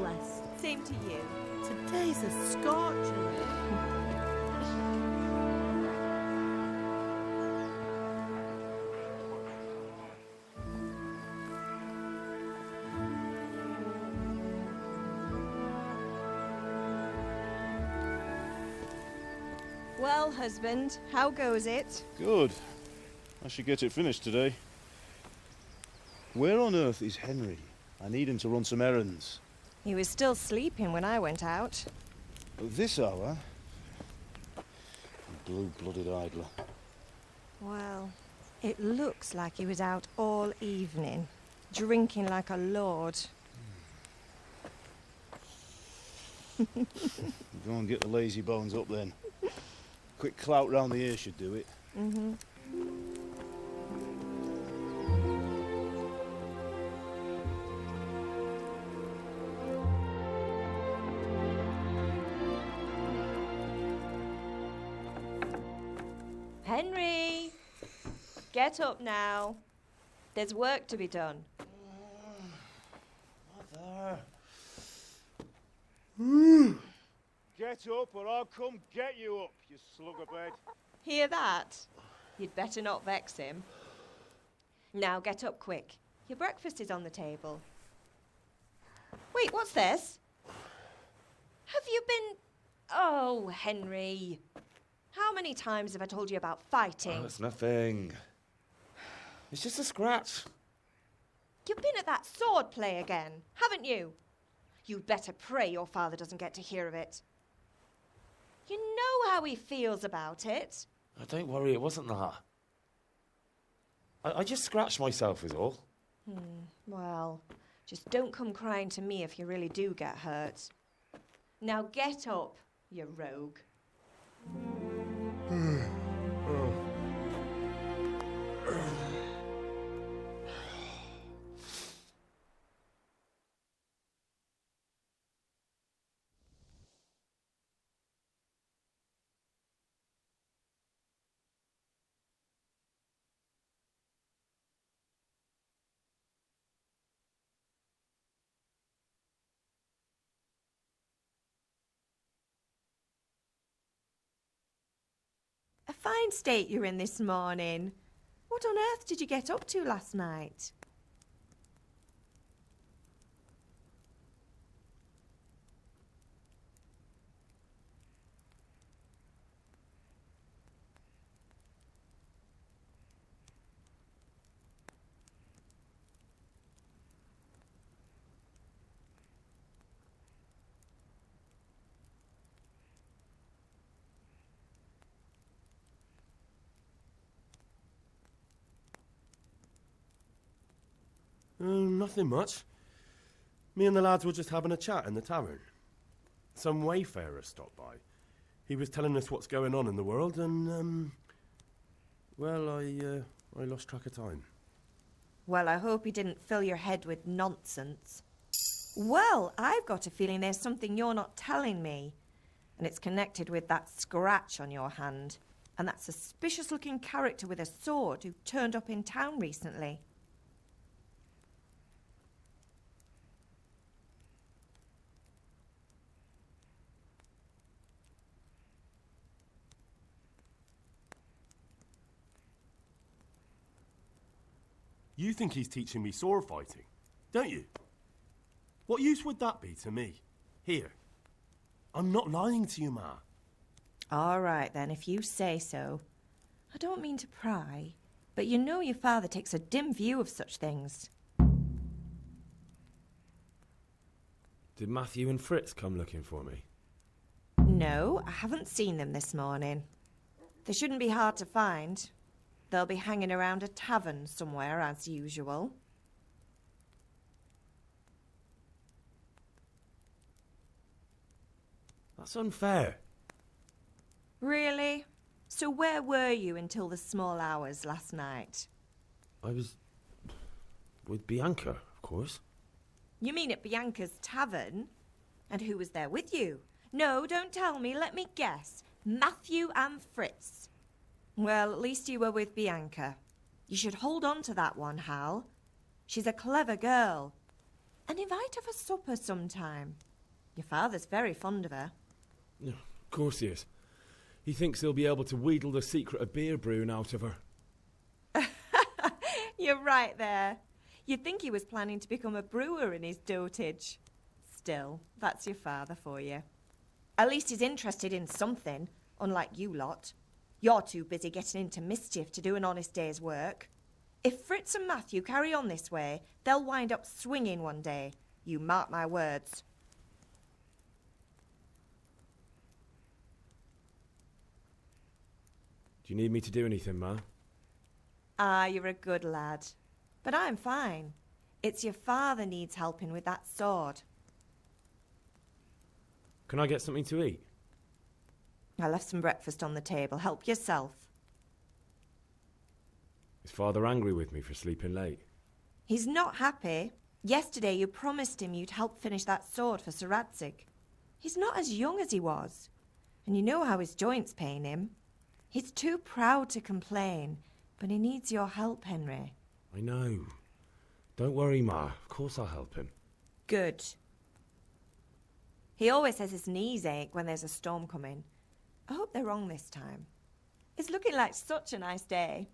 blessed. Same to you. Today's a scorcher. Well, husband, how goes it? Good. I should get it finished today. Where on earth is Henry? I need him to run some errands. He was still sleeping when I went out. At this hour? Blue-blooded idler. Well, it looks like he was out all evening, drinking like a lord. Go and get the lazy bones up then. Quick clout round the ear should do it. Mm-hmm. Henry! Get up now. There's work to be done. Mother. Get up or I'll come get you up, you slugabed. Hear that? You'd better not vex him. Now get up quick. Your breakfast is on the table. Wait, what's this? Have you been... Oh, Henry. How many times have I told you about fighting? Oh, it's nothing. It's just a scratch. You've been at that sword play again, haven't you? You'd better pray your father doesn't get to hear of it. You know how he feels about it. Oh, don't worry, it wasn't that. I just scratched myself is all. Well, just don't come crying to me if you really do get hurt. Now get up, you rogue. A fine state you're in this morning. What on earth did you get up to last night? Nothing much. Me and the lads were just having a chat in the tavern. Some wayfarer stopped by. He was telling us what's going on in the world and, well, I lost track of time. Well, I hope he didn't fill your head with nonsense. Well, I've got a feeling there's something you're not telling me. And it's connected with that scratch on your hand. And that suspicious-looking character with a sword who turned up in town recently. You think he's teaching me sword fighting, don't you? What use would that be to me? Here. I'm not lying to you, Ma. All right, then, if you say so. I don't mean to pry, but you know your father takes a dim view of such things. Did Matthew and Fritz come looking for me? No, I haven't seen them this morning. They shouldn't be hard to find. They'll be hanging around a tavern somewhere, as usual. That's unfair. Really? So where were you until the small hours last night? I was with Bianca, of course. You mean at Bianca's tavern? And who was there with you? No, don't tell me, let me guess. Matthew and Fritz. Well, at least you were with Bianca. You should hold on to that one, Hal. She's a clever girl. And invite her for supper sometime. Your father's very fond of her. Yeah, of course he is. He thinks he'll be able to wheedle the secret of beer brewing out of her. You're right there. You'd think he was planning to become a brewer in his dotage. Still, that's your father for you. At least he's interested in something, unlike you lot. You're too busy getting into mischief to do an honest day's work. If Fritz and Matthew carry on this way, they'll wind up swinging one day. You mark my words. Do you need me to do anything, Ma? Ah, you're a good lad. But I'm fine. It's your father needs helping with that sword. Can I get something to eat? I left some breakfast on the table. Help yourself. Is Father angry with me for sleeping late? He's not happy. Yesterday you promised him you'd help finish that sword for Sir Radzig. He's not as young as he was. And you know how his joints pain him. He's too proud to complain, but he needs your help, Henry. I know. Don't worry, Ma. Of course I'll help him. Good. He always says his knees ache when there's a storm coming. I hope they're wrong this time. It's looking like such a nice day.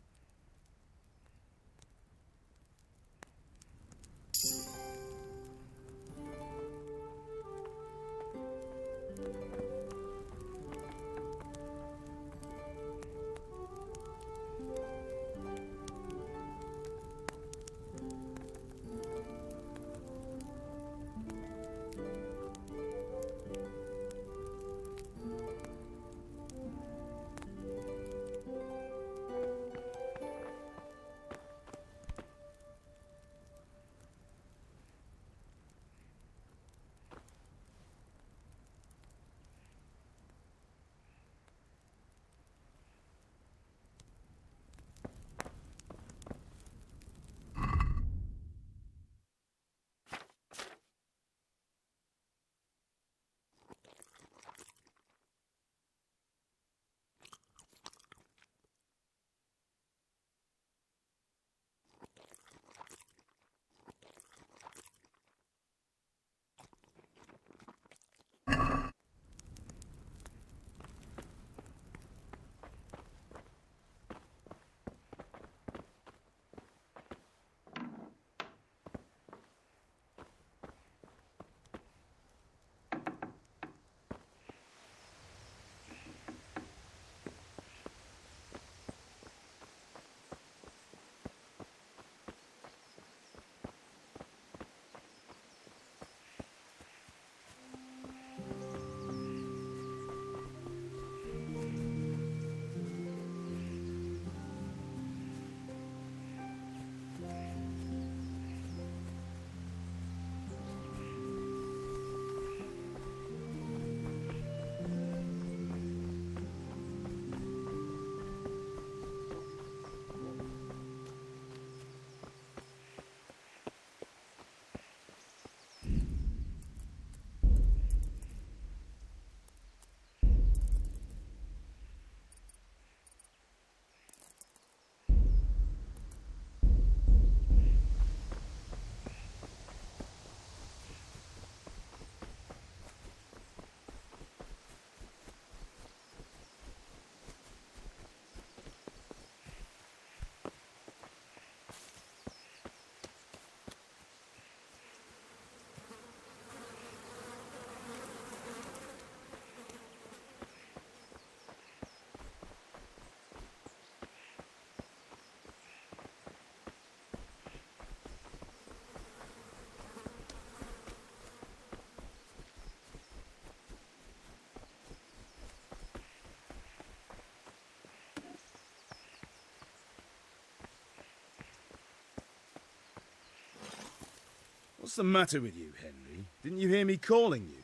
What's the matter with you, Henry? Didn't you hear me calling you?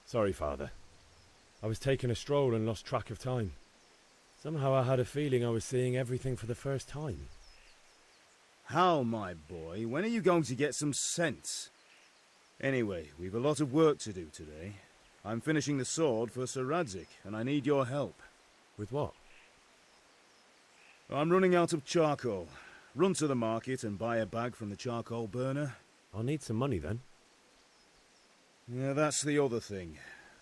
Sorry, Father. I was taking a stroll and lost track of time. Somehow I had a feeling I was seeing everything for the first time. How, my boy? When are you going to get some sense? Anyway, we've a lot of work to do today. I'm finishing the sword for Sir Radzik, and I need your help. With what? I'm running out of charcoal. Run to the market and buy a bag from the charcoal burner. I'll need some money then. Yeah, that's the other thing.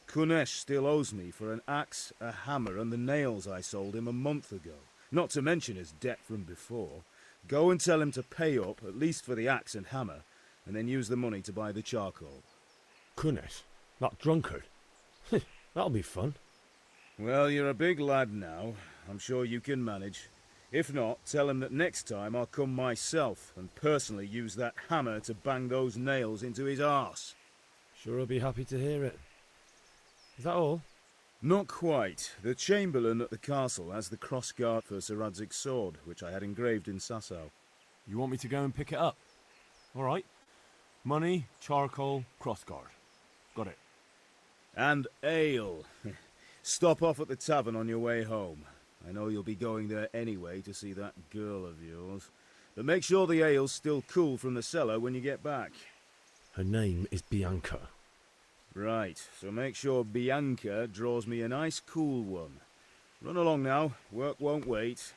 Kunesh still owes me for an axe, a hammer, and the nails I sold him a month ago. Not to mention his debt from before. Go and tell him to pay up, at least for the axe and hammer, and then use the money to buy the charcoal. Kunesh? That drunkard? That'll be fun. Well, you're a big lad now. I'm sure you can manage. If not, tell him that next time I'll come myself and personally use that hammer to bang those nails into his arse. Sure I'll be happy to hear it. Is that all? Not quite. The Chamberlain at the castle has the crossguard for Sir Radzik's sword, which I had engraved in Sasau. You want me to go and pick it up? All right. Money, charcoal, crossguard. Got it. And ale. Stop off at the tavern on your way home. I know you'll be going there anyway to see that girl of yours. But make sure the ale's still cool from the cellar when you get back. Her name is Bianca. Right, so make sure Bianca draws me a nice cool one. Run along now, work won't wait.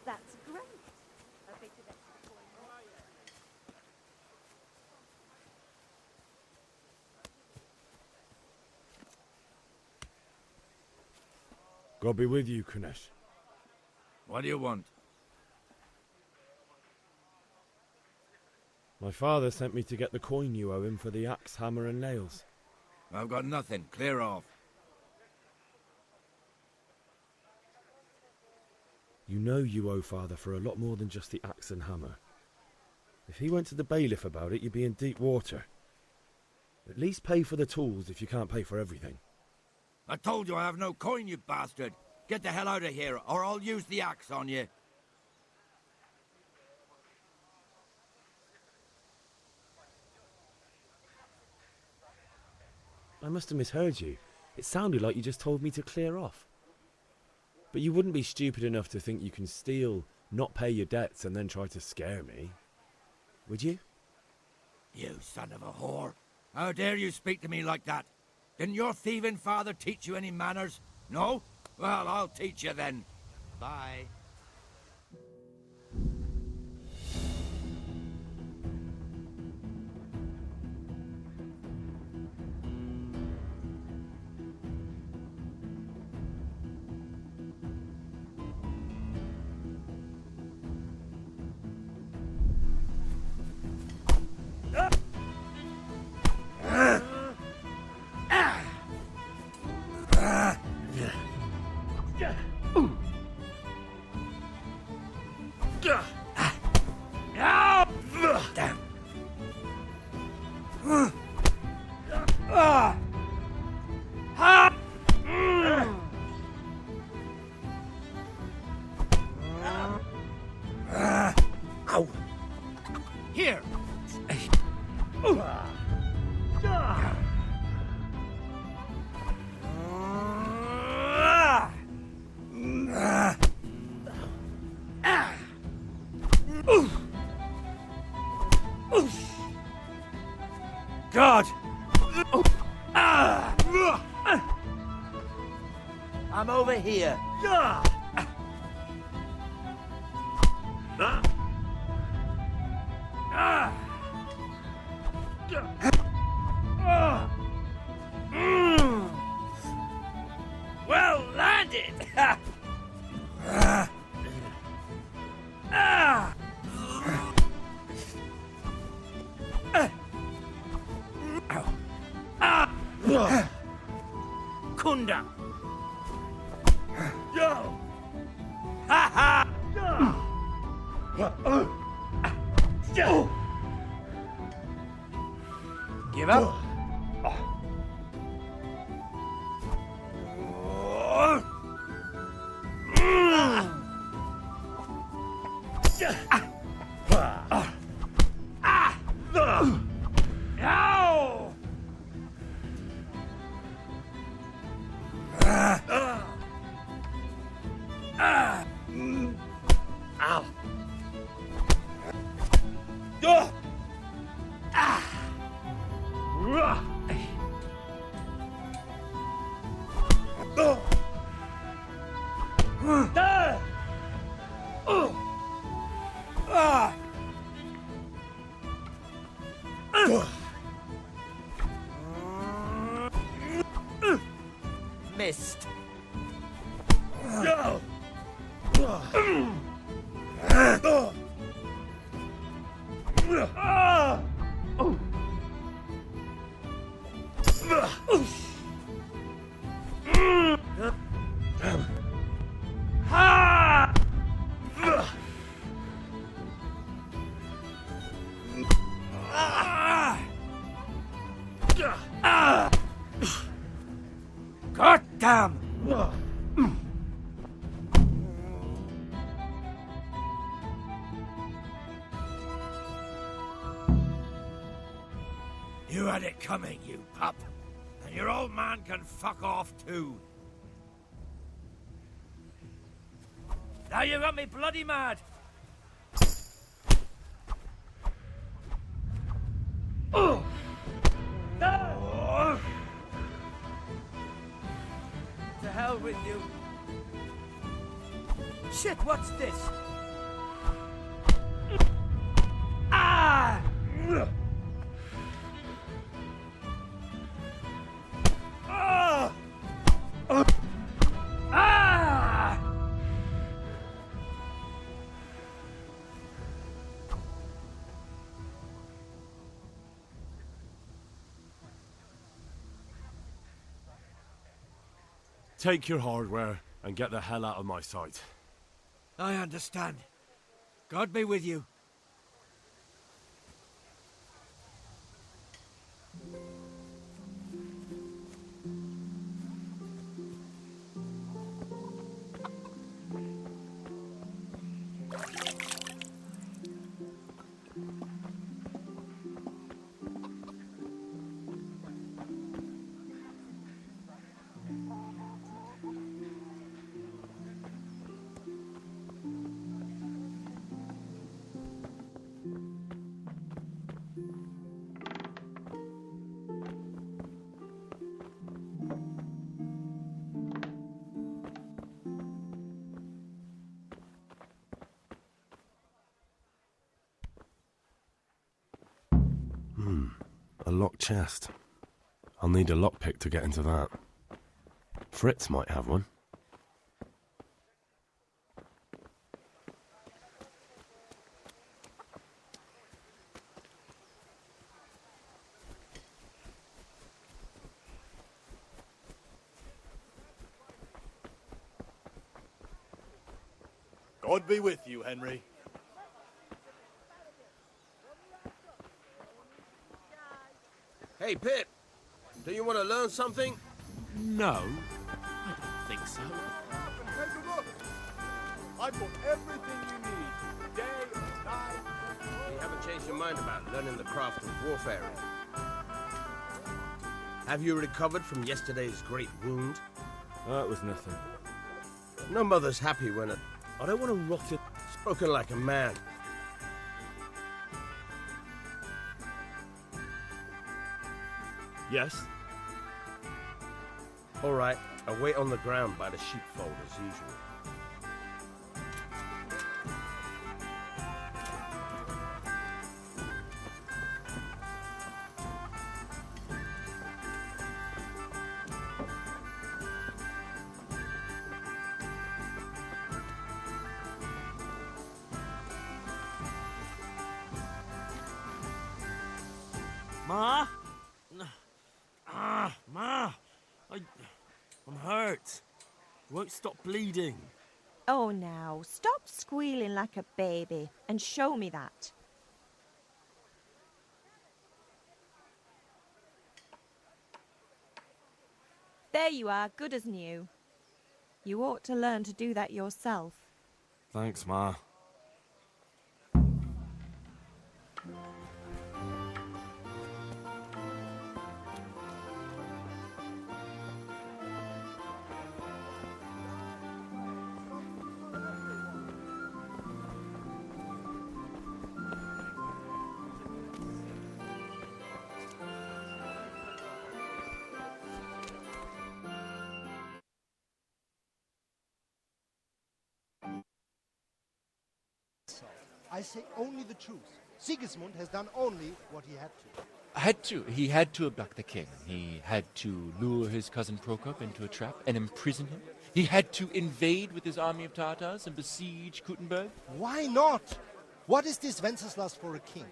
That's great. A bit of extra coin. God be with you, Kunesh. What do you want? My father sent me to get the coin you owe him for the axe, hammer and nails. I've got nothing. Clear off. You know you owe father for a lot more than just the axe and hammer. If he went to the bailiff about it, you'd be in deep water. At least pay for the tools if you can't pay for everything. I told you I have no coin, you bastard. Get the hell out of here, or I'll use the axe on you. I must have misheard you. It sounded like you just told me to clear off. But you wouldn't be stupid enough to think you can steal, not pay your debts, and then try to scare me. Would you? You son of a whore. How dare you speak to me like that? Didn't your thieving father teach you any manners? No? Well, I'll teach you then. Bye. Here! God! I'm over here. Well landed! Kunda. Ha ha! Give up? Missed. God damn! You had it coming, you pup. And your old man can fuck off too. Now you got me bloody mad. Oh! No! To hell with you. Shit, what's this? Ah! Ah! Ah! Take your hardware and get the hell out of my sight. I understand. God be with you. A locked chest. I'll need a lockpick to get into that. Fritz might have one. God be with you, Henry. Hey, Pip, do you want to learn something? No, I don't think so. Take a look. I've got everything you need. Day and night. You haven't changed your mind about learning the craft of warfare. Have you recovered from yesterday's great wound? That was nothing. No mother's happy when I don't want to rot it. spoken like a man. Yes? All right, I'll wait on the ground by the sheepfold as usual. Ma? Ma! I'm hurt. I won't stop bleeding. Oh, now, stop squealing like a baby and show me that. There you are, good as new. You ought to learn to do that yourself. Thanks, Ma. I say only the truth. Sigismund has done only what he had to. He had to abduct the king. He had to lure his cousin Prokop into a trap and imprison him. He had to invade with his army of Tatars and besiege Kuttenberg. Why not? What is this Wenceslas for a king?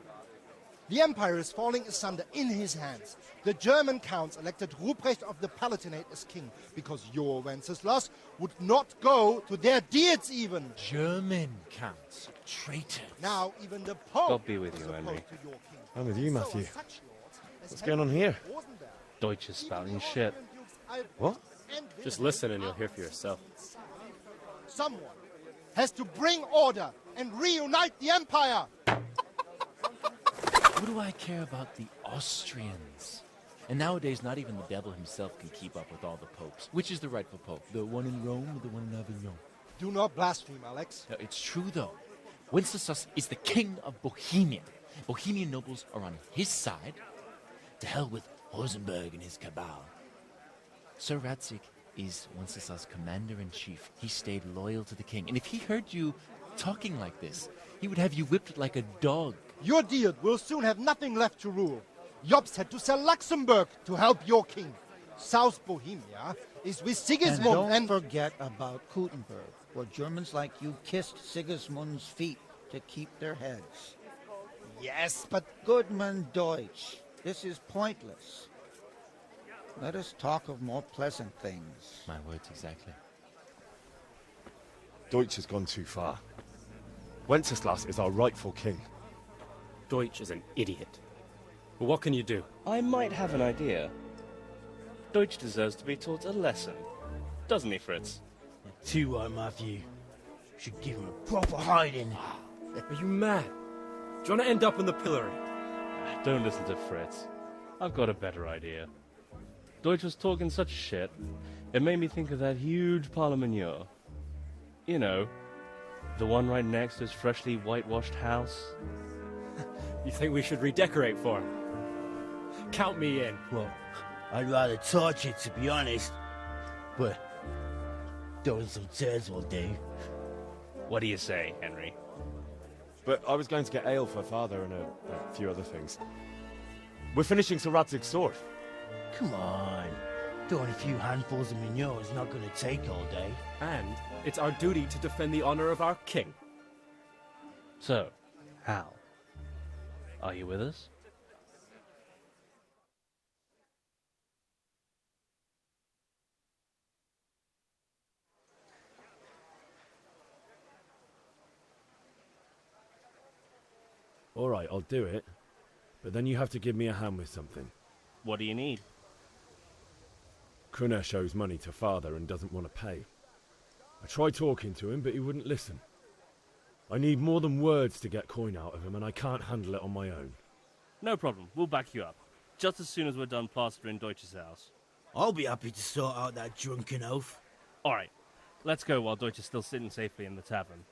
The empire is falling asunder in his hands. The German counts elected Ruprecht of the Palatinate as king because your Wenceslas would not go to their deeds even. German counts. Traitors. Now even the Pope God be with is you, Henry. opposed to your king. I'm with you, So Matthew. are such lords as What's going on here? Rosenberg, Deutsch is spouting shit. What? and Just listen and you'll hear for yourself. Someone has to bring order and reunite the empire. What do I care about the Austrians? And nowadays, not even the devil himself can keep up with all the popes. Which is the rightful pope? The one in Rome or the one in Avignon? Do not blaspheme, Alex. No, it's true, though. Wenceslas is the king of Bohemia. Bohemian nobles are on his side. To hell with Rosenberg and his cabal. Sir Radzig is Wenceslas' commander-in-chief. He stayed loyal to the king. And if he heard you talking like this, he would have you whipped like a dog. Your Diet will soon have nothing left to rule. Jobst had to sell Luxembourg to help your king. South Bohemia is with Sigismund And don't forget about Kuttenberg, where Germans like you kissed Sigismund's feet to keep their heads. Yes, but Goodman Deutsch, this is pointless. Let us talk of more pleasant things. My words exactly. Deutsch has gone too far. Wenceslas is our rightful king. Deutsch is an idiot. But what can you do? I might have an idea. Deutsch deserves to be taught a lesson. Doesn't he, Fritz? Too right, Matthew. Should give him a proper hiding. Are you mad? Do you want to end up in the pillory? Don't listen to Fritz. I've got a better idea. Deutsch was talking such shit, it made me think of that huge parliament. You know, the one right next to his freshly whitewashed house. You think we should redecorate for him? Count me in. Well, I'd rather torch it, to be honest. But throwing some tears will do. What do you say, Henry? But I was going to get ale for father and a few other things. We're finishing Sir Radzig's sword. Come on. Throwing a few handfuls of manure is not going to take all day. And it's our duty to defend the honor of our king. So, Hal, are you with us? All right, I'll do it. But then you have to give me a hand with something. What do you need? Kunesh owes money to father and doesn't want to pay. I tried talking to him, but he wouldn't listen. I need more than words to get coin out of him, and I can't handle it on my own. No problem. We'll back you up. Just as soon as we're done plastering Deutsch's house. I'll be happy to sort out that drunken oaf. All right. Let's go while Deutsch is still sitting safely in the tavern.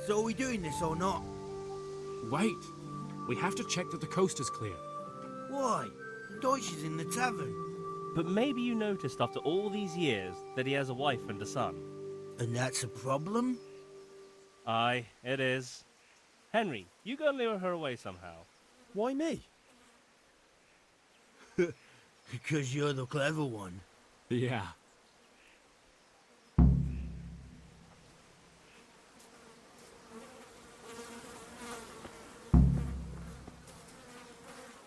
So are we doing this or not? Wait. We have to check that the coast is clear. Why? Deutsch is in the tavern. But maybe you noticed after all these years that he has a wife and a son. And that's a problem? Aye, it is. Henry, you go and lure her away somehow. Why me? Because you're the clever one. Yeah.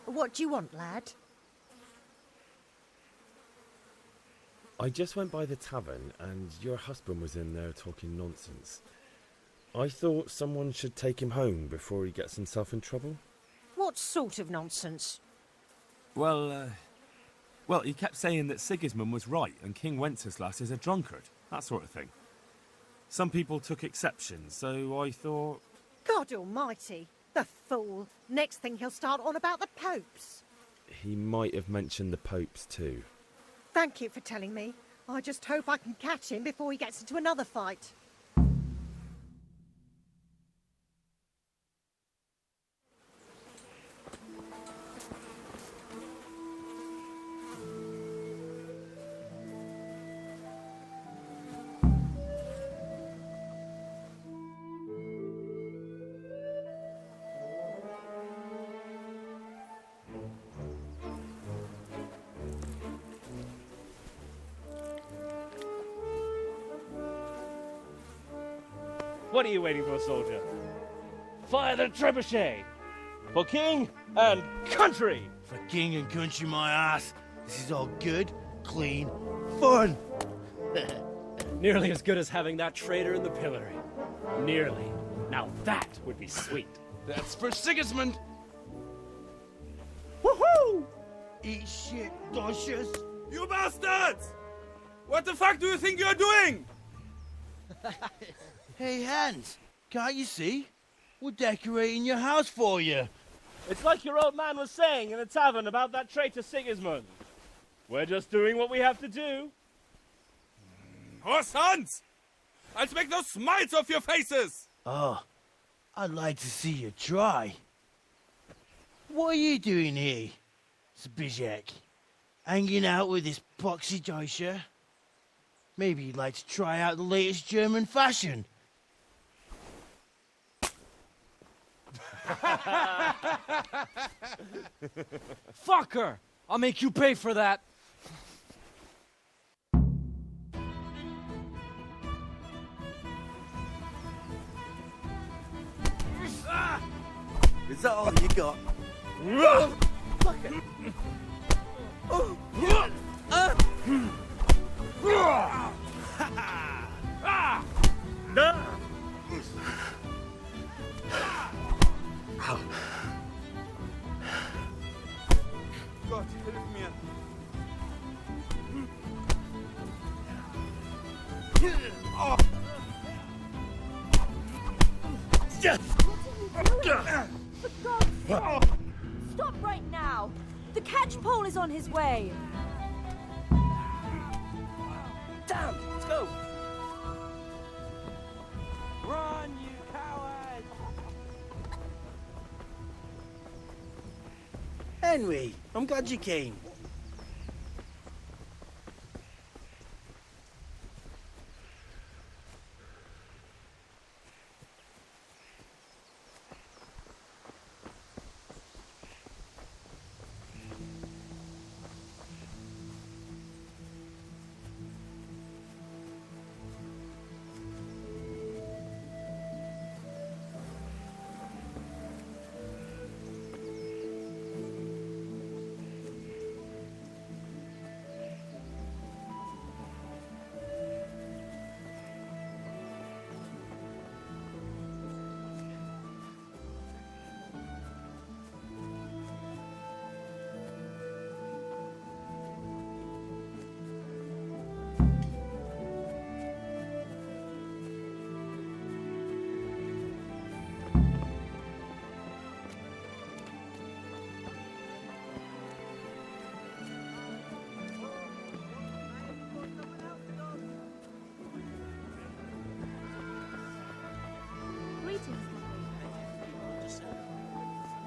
What do you want, lad? I just went by the tavern and your husband was in there talking nonsense. I thought someone should take him home before he gets himself in trouble. What sort of nonsense? Well, he kept saying that Sigismund was right and King Wenceslas is a drunkard, that sort of thing. Some people took exception, so I thought... God almighty, the fool. Next thing he'll start on about the popes. He might have mentioned the popes too. Thank you for telling me. I just hope I can catch him before he gets into another fight. What are you waiting for, soldier? Fire the trebuchet! For king and country! For king and country, my ass. This is all good, clean, fun. Nearly as good as having that traitor in the pillory. Nearly. Now that would be sweet. That's for Sigismund! Woohoo! Eat shit, Docious. You bastards! What the fuck do you think you're doing? Hey, Hans, can't you see? We're decorating your house for you. It's like your old man was saying in the tavern about that traitor Sigismund. We're just doing what we have to do. Oh, sons! I'll make those smiles off your faces! Oh, I'd like to see you try. What are you doing here, Zbigniew? Hanging out with this poxy Deutscher? Maybe you'd like to try out the latest German fashion. Fucker! I'll make you pay for that. Is that all you got? Fuck it. God, help me. Oh. For God's sake! Stop right now! The catch pole is on his way! Damn! Let's go! Run, you cowards! Henry, I'm glad you came. Greetings.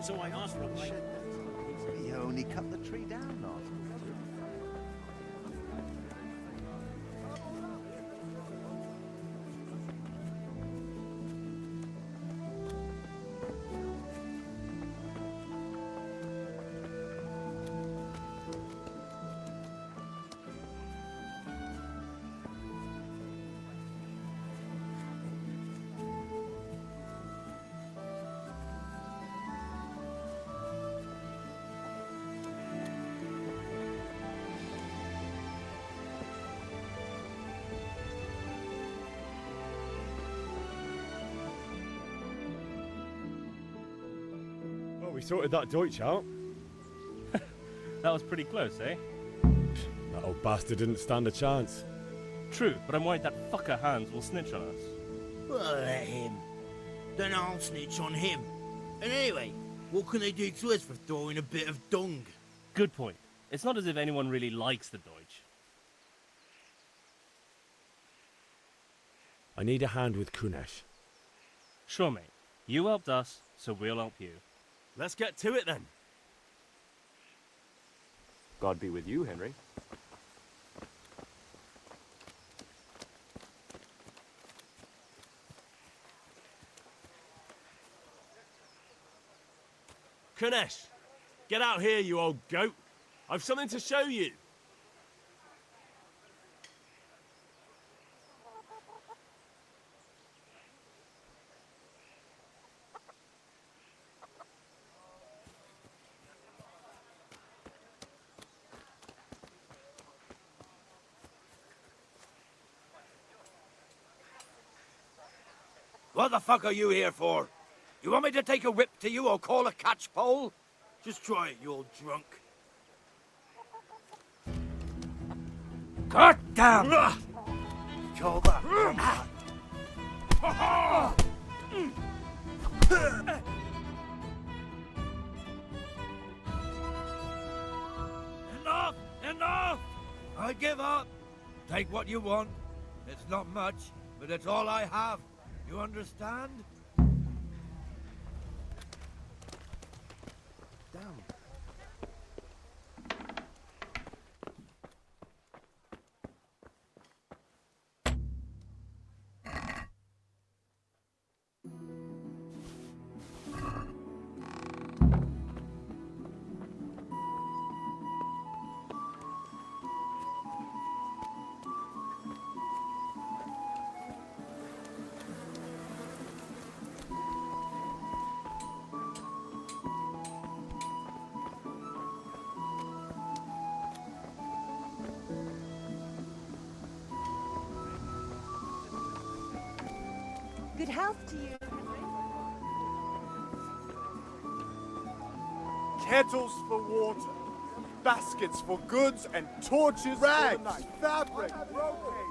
So I asked for a plate. Yo, only cut the tree down last autumn. Well, we sorted that Deutsch out. That was pretty close, eh? That old bastard didn't stand a chance. True, but I'm worried that fucker Hans will snitch on us. Well, let him. Then I'll snitch on him. And anyway, what can they do to us for throwing a bit of dung? Good point. It's not as if anyone really likes the Deutsch. I need a hand with Kunesh. Sure, mate. You helped us, so we'll help you. Let's get to it then. God be with you, Henry. Kunesh, get out here, you old goat. I've something to show you. What the fuck are you here for? You want me to take a whip to you or call a catch pole? Just try it, you old drunk. God damn! Call that combat. Enough! Enough! I give up. Take what you want. It's not much, but it's all I have. You understand? Down. Good health to you. Kettles for water, baskets for goods, and torches for the night. Fabric, brocade,